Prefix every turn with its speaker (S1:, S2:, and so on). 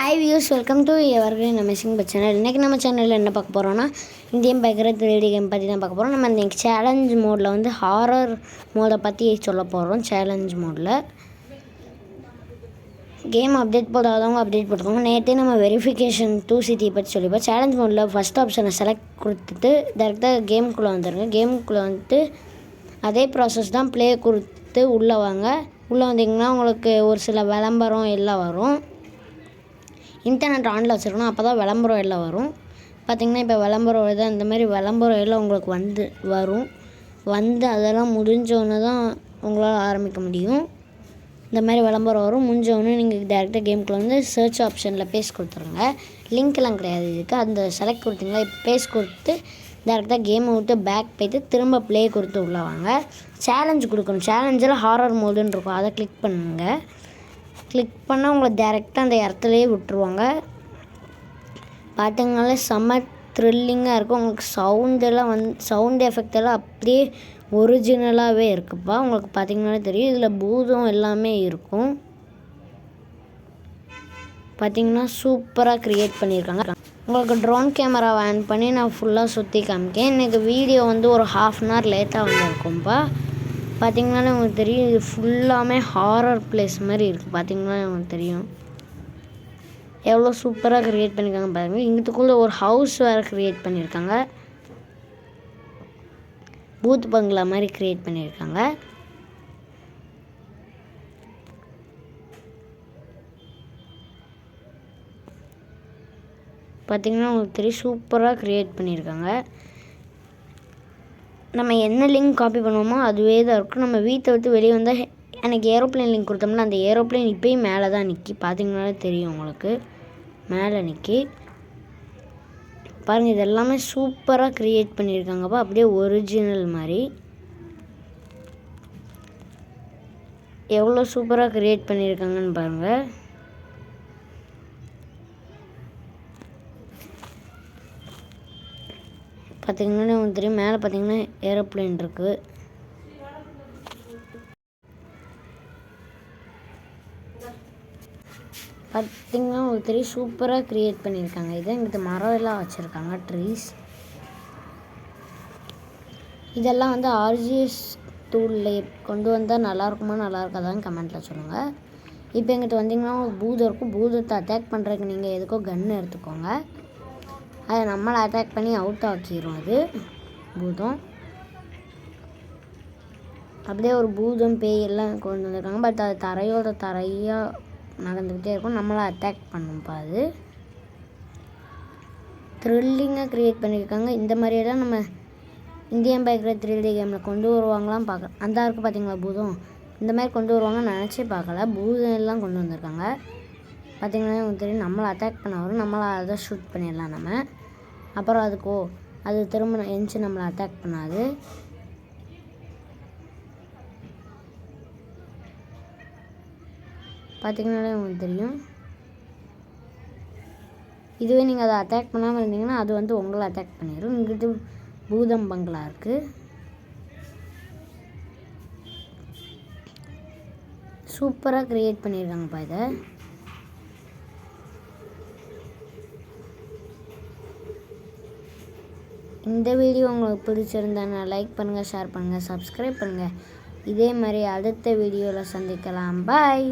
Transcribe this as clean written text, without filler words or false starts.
S1: Hi views, welcome to evergreen amazing but channel. இன்றைக்கி நம்ம சேனலில் என்ன பார்க்க போகிறோன்னா இந்தியன் பேக்கர் 3D கேம் பற்றி தான் பார்க்க போகிறோம். நம்ம இன்றைக்கி சேலஞ்ச் மோடில் வந்து ஹாரர் மோடை பற்றி சொல்ல போகிறோம். சேலஞ்ச் மோடில் கேம் அப்டேட் போடாதவங்க அப்டேட் போட்டுக்கோங்க. நேற்றே நம்ம வெரிஃபிகேஷன் 2 சிட்டி பற்றி சொல்லிப்போம். சேலஞ்ச் மோடில் ஃபஸ்ட் ஆப்ஷனை செலக்ட் கொடுத்துட்டு டேரெக்டாக கேமுக்குள்ளே வந்துடுங்க. கேமுக்குள்ளே வந்துட்டு அதே ப்ராசஸ் தான், ப்ளே கொடுத்து உள்ளே வாங்க. உள்ளே வந்தீங்கன்னா உங்களுக்கு ஒரு சில விளம்பரம் எல்லாம் வரும். இன்டர்நெட் ஆனில் வச்சுருக்கணும், அப்போ தான் விளம்பரம் எல்லாம் வரும். பார்த்திங்கன்னா இப்போ விளம்பரம் வருது, அந்த மாதிரி விளம்பரம் எல்லாம் உங்களுக்கு வரும். அதெல்லாம் முடிஞ்சோன்னு தான் உங்களால் ஆரம்பிக்க முடியும். இந்த மாதிரி விளம்பரம் வரும். முடிஞ்சோடனே நீங்கள் டேரெக்டாக கேமுக்குள்ள வந்து சர்ச் ஆப்ஷனில் பேஸ் கொடுத்துருங்க. லிங்க்லாம் கிடையாது இதுக்கு. அந்த செலக்ட் கொடுத்தீங்களா, இப்போ பேஸ் கொடுத்து டேரெக்டாக கேமை விட்டு பேக் போய்ட்டு திரும்ப ப்ளே கொடுத்து உள்ளே வாங்க. சேலஞ்சு கொடுக்கணும். சேலஞ்சில் ஹாரர் மோடுன்னு இருக்கும், அதை கிளிக் பண்ணுங்கள். கிளிக் பண்ணால் உங்களை டேரெக்டாக அந்த இடத்துலையே விட்டுருவாங்க. பார்த்தீங்கனாலே செம்ம த்ரில்லிங்காக இருக்கும். உங்களுக்கு சவுண்ட் எஃபெக்ட் எல்லாம் அப்படியே ஒரிஜினலாகவே இருக்குப்பா. உங்களுக்கு பார்த்தீங்கன்னாலே தெரியும், இதில் பூதம் எல்லாமே இருக்கும். பார்த்தீங்கன்னா சூப்பராக க்ரியேட் பண்ணியிருக்காங்க. உங்களுக்கு ட்ரோன் கேமராவை ஆன் பண்ணி நான் ஃபுல்லாக சுற்றி காமிக்கேன். இன்றைக்கி வீடியோ வந்து ஒரு 1/2 hour லேட்டாக வந்திருக்கும்ப்பா. பார்த்திங்கனாலே உங்களுக்கு தெரியும், இது ஃபுல்லாமே ஹாரர் பிளேஸ் மாதிரி இருக்குது. பார்த்திங்கன்னா உங்களுக்கு தெரியும் எவ்வளோ சூப்பராக க்ரியேட் பண்ணியிருக்காங்க பாருங்கள். இங்கத்துக்குள்ளே ஒரு ஹவுஸ் வேறு க்ரியேட் பண்ணியிருக்காங்க. பூத் பங்களா மாதிரி க்ரியேட் பண்ணியிருக்காங்க. பார்த்திங்கன்னா உங்களுக்கு தெரியும், சூப்பராக க்ரியேட் பண்ணியிருக்காங்க. நம்ம என்ன லிங்க் காப்பி பண்ணுவோமோ அதுவே தான் இருக்கும். நம்ம வீட்டை விட்டு வெளியே வந்தால் எனக்கு ஏரோப்ளேன் லிங்க் கொடுத்தோம்னா அந்த ஏரோப்ளேன் இப்போயும் மேலே தான் நிற்கி. பார்த்திங்கனாலே தெரியும் உங்களுக்கு, மேலே நிற்கி. பாருங்கள், இது எல்லாமே சூப்பராக க்ரியேட் பண்ணியிருக்காங்கப்பா, அப்படியே ஒரிஜினல் மாதிரி. எவ்வளோ சூப்பராக க்ரியேட் பண்ணியிருக்காங்கன்னு பாருங்கள். பார்த்திங்கன்னா உங்களுக்கு தெரியும், மேலே பார்த்திங்கன்னா ஏரோப்ளேன் இருக்குது. பார்த்திங்கன்னா உங்களுக்கு தெரியும், சூப்பராக க்ரியேட் பண்ணியிருக்காங்க. இதை இங்கிட்ட மரம் எல்லாம் வச்சுருக்காங்க, ட்ரீஸ். இதெல்லாம் வந்து ஆர்ஜிஎஸ் டூலில் கொண்டு வந்தால் நல்லாயிருக்குமா நல்லா இருக்காதான்னு கமெண்ட்டில் சொல்லுங்கள். இப்போ எங்கிட்ட வந்திங்கன்னா உங்களுக்கு பூதம் இருக்கும். பூதத்தை அட்டாக் பண்ணுறதுக்கு நீங்கள் எதுக்கோ கன்று எடுத்துக்கோங்க. அதை நம்மளை அட்டாக் பண்ணி அவுட் ஆக்கிடும் அது பூதம். அப்படியே ஒரு பூதம் பேய் எல்லாம் கொண்டு வந்திருக்காங்க. பட் அது தரையாக நடந்துக்கிட்டே இருக்கும், நம்மளை அட்டாக் பண்ணும்ப்பா. அது த்ரில்லிங்காக க்ரியேட் பண்ணியிருக்காங்க. இந்த மாதிரியெல்லாம் நம்ம இந்தியன் பேக்கர் 3D கேமில் கொண்டு வருவாங்களாம் பார்க்கலாம். அந்த இருக்குது பார்த்திங்களா பூதம், இந்த மாதிரி கொண்டு வருவாங்கன்னு நினச்சே பார்க்கல. பூதம் எல்லாம் கொண்டு வந்திருக்காங்க. பார்த்திங்கன்னா உங்களுக்கு தெரியும், நம்மளை அட்டாக் பண்ண வரும். நம்மளை அதை ஷூட் பண்ணிடலாம் நம்ம. அப்புறம் அது திரும்ப எந்திச்சு நம்மளை அட்டாக் பண்ணாது. பார்த்திங்கனாலே உங்களுக்கு தெரியும், இதுவே நீங்கள் அதை அட்டாக் பண்ணாமல் இருந்தீங்கன்னா அது வந்து உங்களை அட்டாக் பண்ணிடும். இங்கிட்டு பூதம் பங்களா இருக்குது. சூப்பராக க்ரியேட் பண்ணியிருக்காங்கப்பா இதை. இந்த வீடியோ உங்களுக்கு பிடிச்சிருந்தா லைக் பண்ணுங்கள், ஷேர் பண்ணுங்கள், சப்ஸ்கிரைப் பண்ணுங்கள். இதே மாதிரி அடுத்த வீடியோவில் சந்திக்கலாம். பாய்.